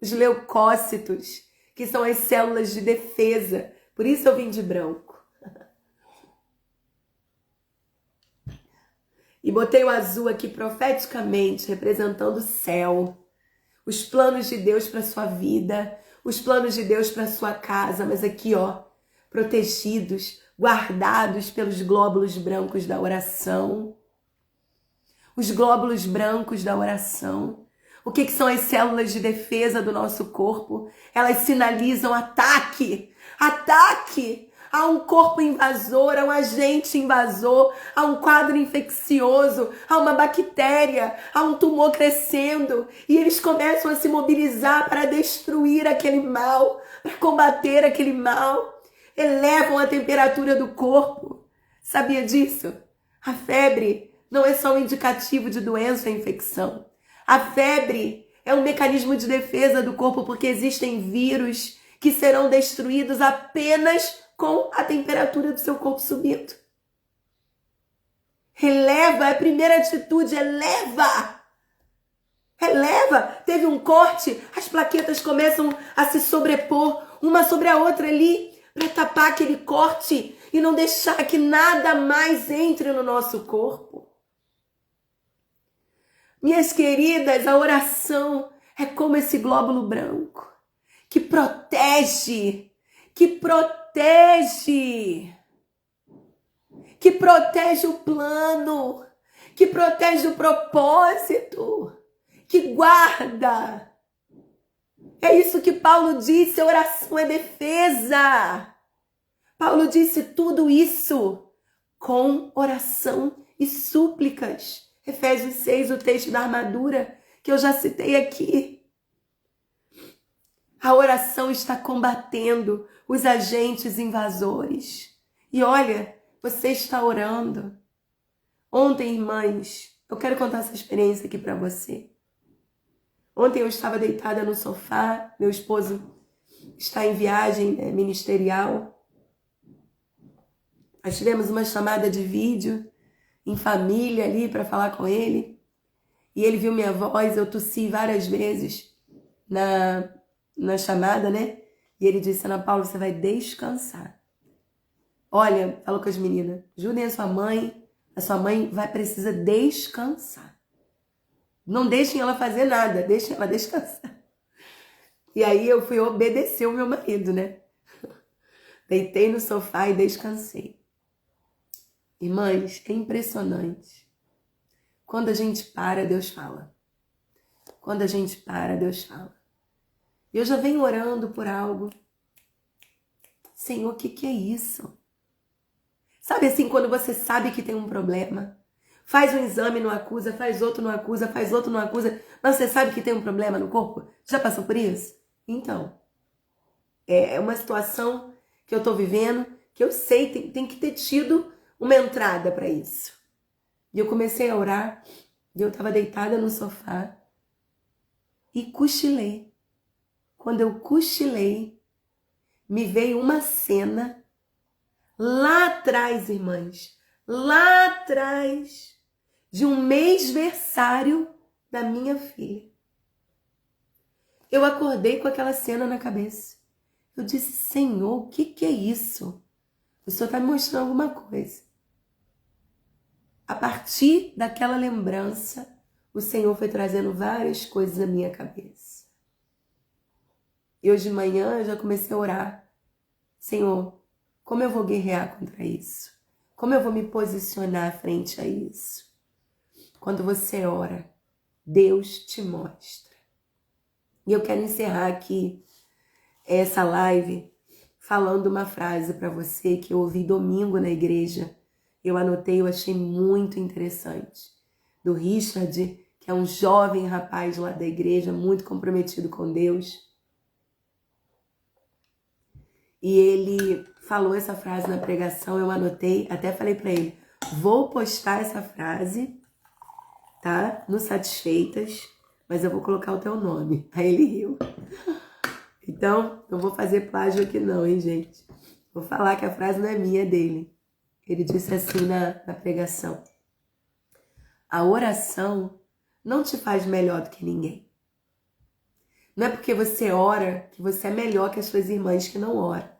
os leucócitos, que são as células de defesa. Por isso eu vim de branco. E botei o azul aqui profeticamente, representando o céu. Os planos de Deus para sua vida, os planos de Deus para sua casa, mas aqui, ó, protegidos, guardados pelos glóbulos brancos da oração. Os glóbulos brancos da oração. O que são as células de defesa do nosso corpo? Elas sinalizam ataque, ataque a um corpo invasor, a um agente invasor, a um quadro infeccioso, a uma bactéria, a um tumor crescendo. E eles começam a se mobilizar para destruir aquele mal, para combater aquele mal. Elevam a temperatura do corpo. Sabia disso? A febre não é só um indicativo de doença ou infecção. A febre é um mecanismo de defesa do corpo porque existem vírus que serão destruídos apenas com a temperatura do seu corpo subindo. Releva, é a primeira atitude, eleva. Releva. Teve um corte, as plaquetas começam a se sobrepor uma sobre a outra ali para tapar aquele corte e não deixar que nada mais entre no nosso corpo. Minhas queridas, a oração é como esse glóbulo branco que protege o plano, que protege o propósito, que guarda. É isso que Paulo disse, a oração é defesa. Paulo disse tudo isso com oração e súplicas. Efésios 6, o texto da armadura que eu já citei aqui. A oração está combatendo os agentes invasores. E olha, você está orando. Ontem, irmãs, eu quero contar essa experiência aqui para você. Ontem eu estava deitada no sofá, meu esposo está em viagem ministerial. Nós tivemos uma chamada de vídeo em família ali para falar com ele. E ele viu minha voz, eu tossi várias vezes na chamada, né? E ele disse, Ana Paula, você vai descansar. Olha, falou com as meninas, ajudem a sua mãe precisa descansar. Não deixem ela fazer nada, deixem ela descansar. E aí eu fui obedecer o meu marido, né? Deitei no sofá e descansei. Irmãs, é impressionante. Quando a gente para, Deus fala. Quando a gente para, Deus fala. Eu já venho orando por algo. Senhor, o que é isso? Sabe assim, quando você sabe que tem um problema, faz um exame, não acusa, faz outro, não acusa, faz outro, não acusa, mas você sabe que tem um problema no corpo? Já passou por isso? Então, é uma situação que eu tô vivendo, que eu sei, tem que ter tido uma entrada para isso. E eu comecei a orar, e eu tava deitada no sofá e cochilei. Quando eu cochilei, me veio uma cena lá atrás, irmãs, lá atrás de um mêsversário da minha filha. Eu acordei com aquela cena na cabeça. Eu disse, Senhor, o que é isso? O Senhor está me mostrando alguma coisa. A partir daquela lembrança, o Senhor foi trazendo várias coisas na minha cabeça. E hoje de manhã eu já comecei a orar. Senhor, como eu vou guerrear contra isso? Como eu vou me posicionar frente a isso? Quando você ora, Deus te mostra. E eu quero encerrar aqui essa live falando uma frase para você que eu ouvi domingo na igreja. Eu anotei, eu achei muito interessante. Do Richard, que é um jovem rapaz lá da igreja, muito comprometido com Deus. E ele falou essa frase na pregação, eu anotei, até falei para ele, vou postar essa frase, tá? No Satisfeitas, mas eu vou colocar o teu nome. Aí ele riu. Então, não vou fazer plágio aqui não, hein, gente? Vou falar que a frase não é minha, é dele. Ele disse assim na pregação. A oração não te faz melhor do que ninguém. Não é porque você ora que você é melhor que as suas irmãs que não oram.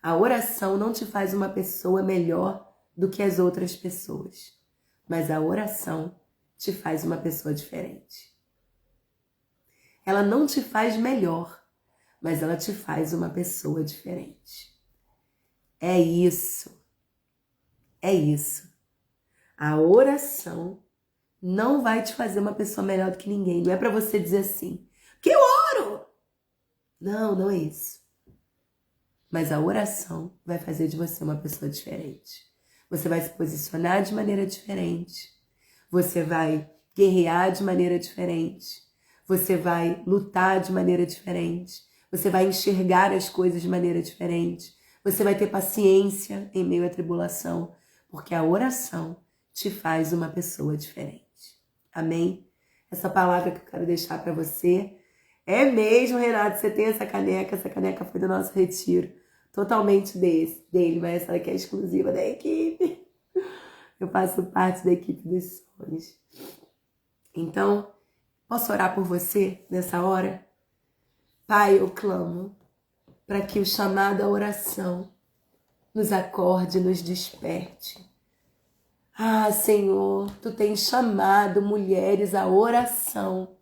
A oração não te faz uma pessoa melhor do que as outras pessoas. Mas a oração te faz uma pessoa diferente. Ela não te faz melhor, mas ela te faz uma pessoa diferente. É isso. É isso. A oração não vai te fazer uma pessoa melhor do que ninguém. Não é para você dizer assim, que eu oro. Não, não é isso. Mas a oração vai fazer de você uma pessoa diferente. Você vai se posicionar de maneira diferente. Você vai guerrear de maneira diferente. Você vai lutar de maneira diferente. Você vai enxergar as coisas de maneira diferente. Você vai ter paciência em meio à tribulação. Porque a oração te faz uma pessoa diferente. Amém? Essa palavra que eu quero deixar para você é mesmo, Renato, você tem essa caneca foi do nosso retiro, totalmente dele, mas essa daqui é exclusiva da equipe. Eu faço parte da equipe dos sonhos. Então, posso orar por você nessa hora? Pai, eu clamo para que o chamado à oração nos acorde, nos desperte. Ah, Senhor, Tu tens chamado mulheres à oração.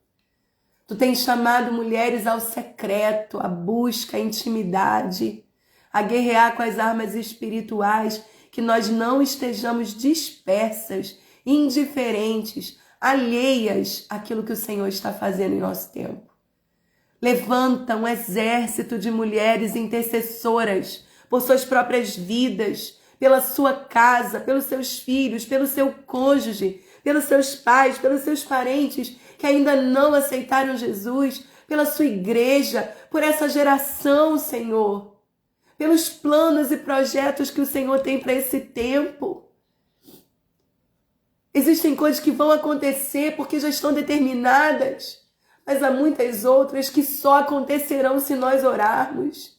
Tu tens chamado mulheres ao secreto, à busca, à intimidade, a guerrear com as armas espirituais, que nós não estejamos dispersas, indiferentes, alheias àquilo que o Senhor está fazendo em nosso tempo. Levanta um exército de mulheres intercessoras por suas próprias vidas, pela sua casa, pelos seus filhos, pelo seu cônjuge, pelos seus pais, pelos seus parentes que ainda não aceitaram Jesus, pela sua igreja, por essa geração, Senhor, pelos planos e projetos que o Senhor tem para esse tempo. Existem coisas que vão acontecer porque já estão determinadas, mas há muitas outras que só acontecerão se nós orarmos.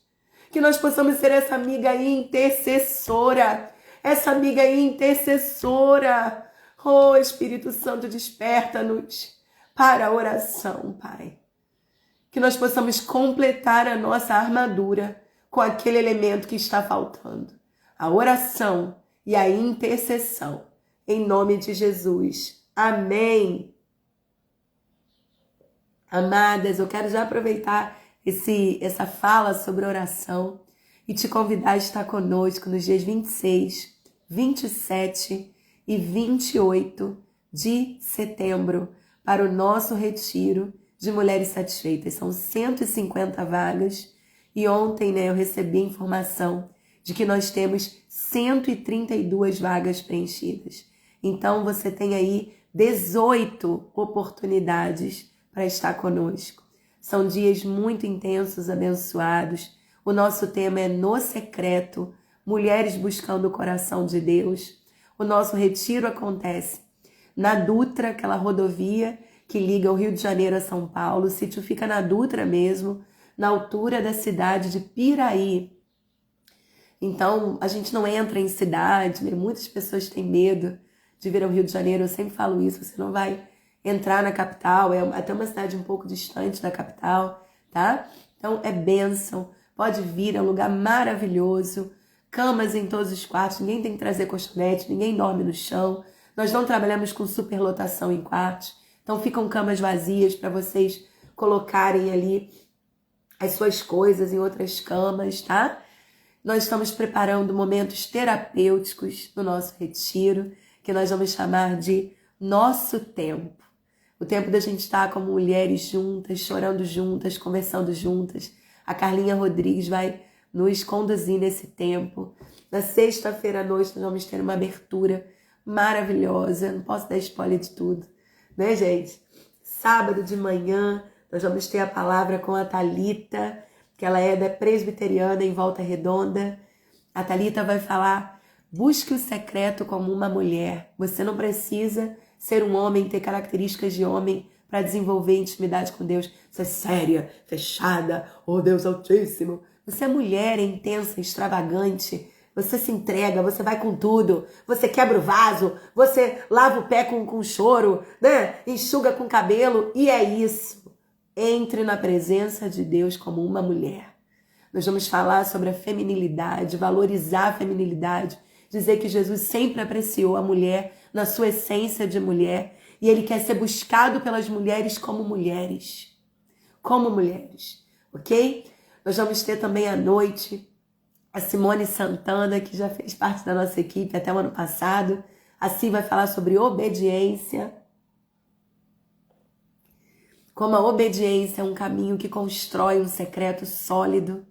Que nós possamos ser essa amiga intercessora, essa amiga intercessora. Oh, Espírito Santo, desperta-nos para a oração, Pai. Que nós possamos completar a nossa armadura com aquele elemento que está faltando. A oração e a intercessão. Em nome de Jesus. Amém. Amadas, eu quero já aproveitar essa fala sobre oração e te convidar a estar conosco nos dias 26, 27 e 28 de setembro para o nosso retiro de Mulheres Satisfeitas. São 150 vagas e ontem, eu recebi a informação de que nós temos 132 vagas preenchidas. Então você tem aí 18 oportunidades para estar conosco. São dias muito intensos, abençoados. O nosso tema é No Secreto, Mulheres Buscando o Coração de Deus. O nosso retiro acontece na Dutra, aquela rodovia que liga o Rio de Janeiro a São Paulo. O sítio fica na Dutra mesmo, na altura da cidade de Piraí. Então, a gente não entra em cidade, muitas pessoas têm medo de vir ao Rio de Janeiro. Eu sempre falo isso, você não vai entrar na capital, é até uma cidade um pouco distante da capital, tá? Então, é bênção, pode vir, é um lugar maravilhoso, camas em todos os quartos, ninguém tem que trazer colchonete, ninguém dorme no chão. Nós não trabalhamos com superlotação em quartos, então ficam camas vazias para vocês colocarem ali as suas coisas em outras camas, tá? Nós estamos preparando momentos terapêuticos no nosso retiro, que nós vamos chamar de Nosso Tempo. O tempo da gente estar como mulheres juntas, chorando juntas, conversando juntas. A Carlinha Rodrigues vai nos conduzir nesse tempo. Na sexta-feira à noite nós vamos ter uma abertura maravilhosa. Não posso dar spoiler de tudo, né, gente? Sábado de manhã nós vamos ter a palavra com a Thalita, que ela é da presbiteriana em Volta Redonda. A Thalita vai falar: busque o secreto como uma mulher. Você não precisa ser um homem, ter características de homem para desenvolver intimidade com Deus. Você é séria, fechada, oh Deus Altíssimo. Você é mulher, é intensa, extravagante. Você se entrega, você vai com tudo. Você quebra o vaso, você lava o pé com choro, né? Enxuga com cabelo. E é isso. Entre na presença de Deus como uma mulher. Nós vamos falar sobre a feminilidade, valorizar a feminilidade, dizer que Jesus sempre apreciou a mulher na sua essência de mulher e ele quer ser buscado pelas mulheres como mulheres. Como mulheres, ok? Nós vamos ter também à noite a Simone Santana, que já fez parte da nossa equipe até o ano passado. Assim vai falar sobre obediência. Como a obediência é um caminho que constrói um secreto sólido.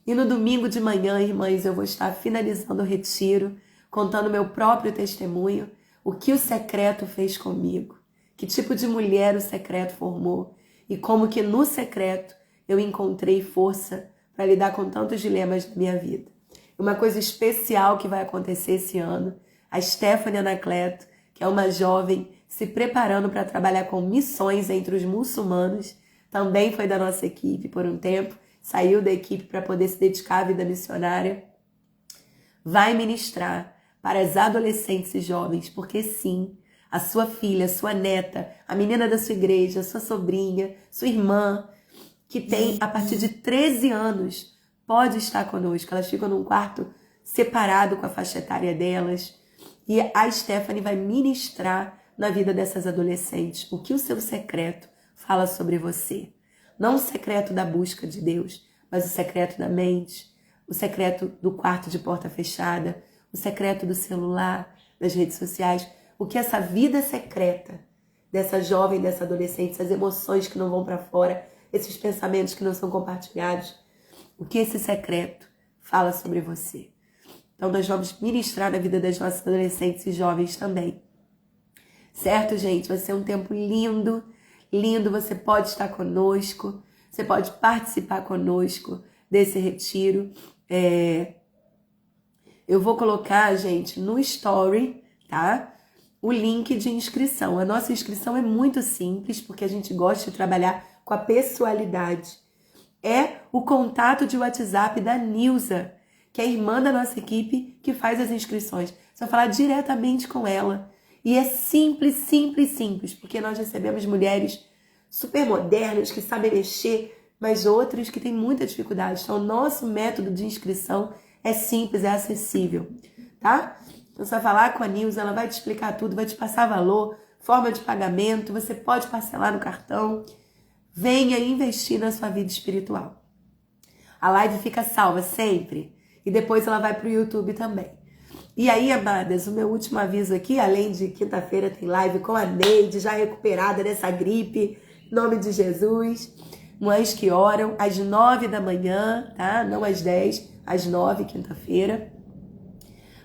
E no domingo de manhã, irmãs, eu vou estar finalizando o retiro, contando meu próprio testemunho, o que o secreto fez comigo, que tipo de mulher o secreto formou e como que no secreto eu encontrei força para lidar com tantos dilemas da minha vida. Uma coisa especial que vai acontecer esse ano, a Stephanie Anacleto, que é uma jovem se preparando para trabalhar com missões entre os muçulmanos, também foi da nossa equipe por um tempo, saiu da equipe para poder se dedicar à vida missionária, vai ministrar para as adolescentes e jovens, porque sim, a sua filha, a sua neta, a menina da sua igreja, a sua sobrinha, sua irmã, que tem a partir de 13 anos, pode estar conosco. Elas ficam num quarto separado com a faixa etária delas. E a Stephanie vai ministrar na vida dessas adolescentes o que o seu secreto fala sobre você. Não o secreto da busca de Deus, mas o secreto da mente, o secreto do quarto de porta fechada, o secreto do celular, das redes sociais. O que essa vida secreta dessa jovem, dessa adolescente, essas emoções que não vão para fora, esses pensamentos que não são compartilhados, o que esse secreto fala sobre você. Então nós vamos ministrar na vida das nossas adolescentes e jovens também. Certo, gente? Vai ser um tempo lindo, lindo. Você pode estar conosco, você pode participar conosco desse retiro. Eu vou colocar, gente, no story, tá? O link de inscrição. A nossa inscrição é muito simples, porque a gente gosta de trabalhar com a pessoalidade. É o contato de WhatsApp da Nilza, que é a irmã da nossa equipe, que faz as inscrições. Você vai falar diretamente com ela. E é simples, simples, simples, porque nós recebemos mulheres super modernas, que sabem mexer, mas outras que têm muita dificuldade. Então, o nosso método de inscrição é simples, é acessível, tá? Então, você vai falar com a Nilza, ela vai te explicar tudo, vai te passar valor, forma de pagamento, você pode parcelar no cartão. venha investir na sua vida espiritual. A live fica salva sempre e depois ela vai para o YouTube também. E aí, amadas, o meu último aviso aqui, além de quinta-feira tem live com a Neide, já recuperada dessa gripe, em nome de Jesus. Mães que oram às 9 da manhã, tá? Não às 10, às 9, quinta-feira.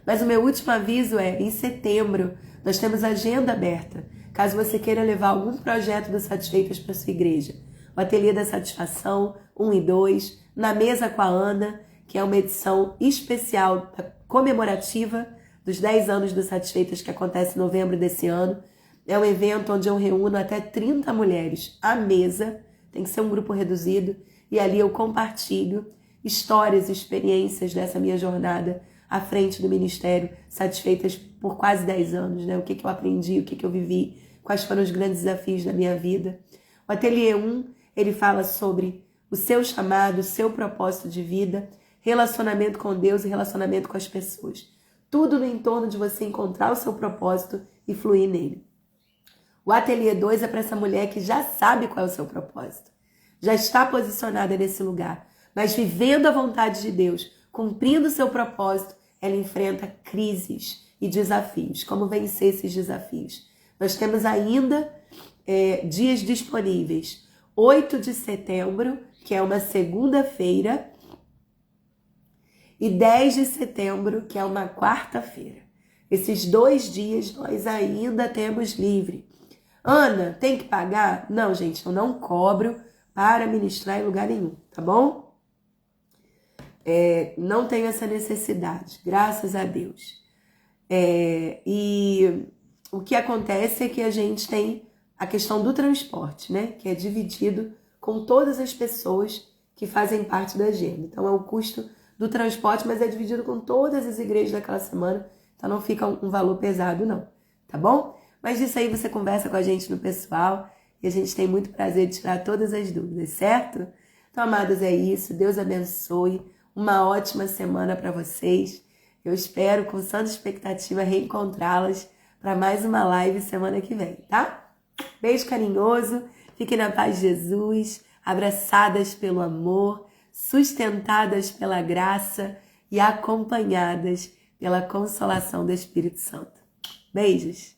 Mas o meu último aviso é, em setembro, nós temos agenda aberta. Caso você queira levar algum projeto do Satisfeitas para sua igreja. O Ateliê da Satisfação, 1 e 2, Na Mesa com a Ana, que é uma edição especial comemorativa dos 10 anos do Satisfeitas, que acontece em novembro desse ano. É um evento onde eu reúno até 30 mulheres à mesa, tem que ser um grupo reduzido, e ali eu compartilho histórias e experiências dessa minha jornada à frente do Ministério Satisfeitas por quase 10 anos, né? O que eu aprendi, o que eu vivi, quais foram os grandes desafios da minha vida. O Ateliê 1, ele fala sobre o seu chamado, o seu propósito de vida, relacionamento com Deus e relacionamento com as pessoas. Tudo no entorno de você encontrar o seu propósito e fluir nele. O Ateliê 2 é para essa mulher que já sabe qual é o seu propósito, já está posicionada nesse lugar, mas vivendo a vontade de Deus, cumprindo o seu propósito, ela enfrenta crises e desafios. Como vencer esses desafios? Nós temos ainda dias disponíveis. 8 de setembro, que é uma segunda-feira, e 10 de setembro, que é uma quarta-feira. Esses 2 dias nós ainda temos livre. Ana, tem que pagar? Não, gente, eu não cobro para ministrar em lugar nenhum, tá bom? Não tenho essa necessidade, graças a Deus. E o que acontece é que a gente tem a questão do transporte, né? Que é dividido com todas as pessoas que fazem parte da agenda. Então é o custo do transporte, mas é dividido com todas as igrejas daquela semana, então não fica um valor pesado não, tá bom? Mas disso aí você conversa com a gente no pessoal e a gente tem muito prazer de tirar todas as dúvidas, certo? Então, amadas, é isso. Deus abençoe. Uma ótima semana para vocês. Eu espero, com santa expectativa, reencontrá-las para mais uma live semana que vem, tá? Beijo carinhoso. Fiquem na paz de Jesus, abraçadas pelo amor, sustentadas pela graça e acompanhadas pela consolação do Espírito Santo. Beijos!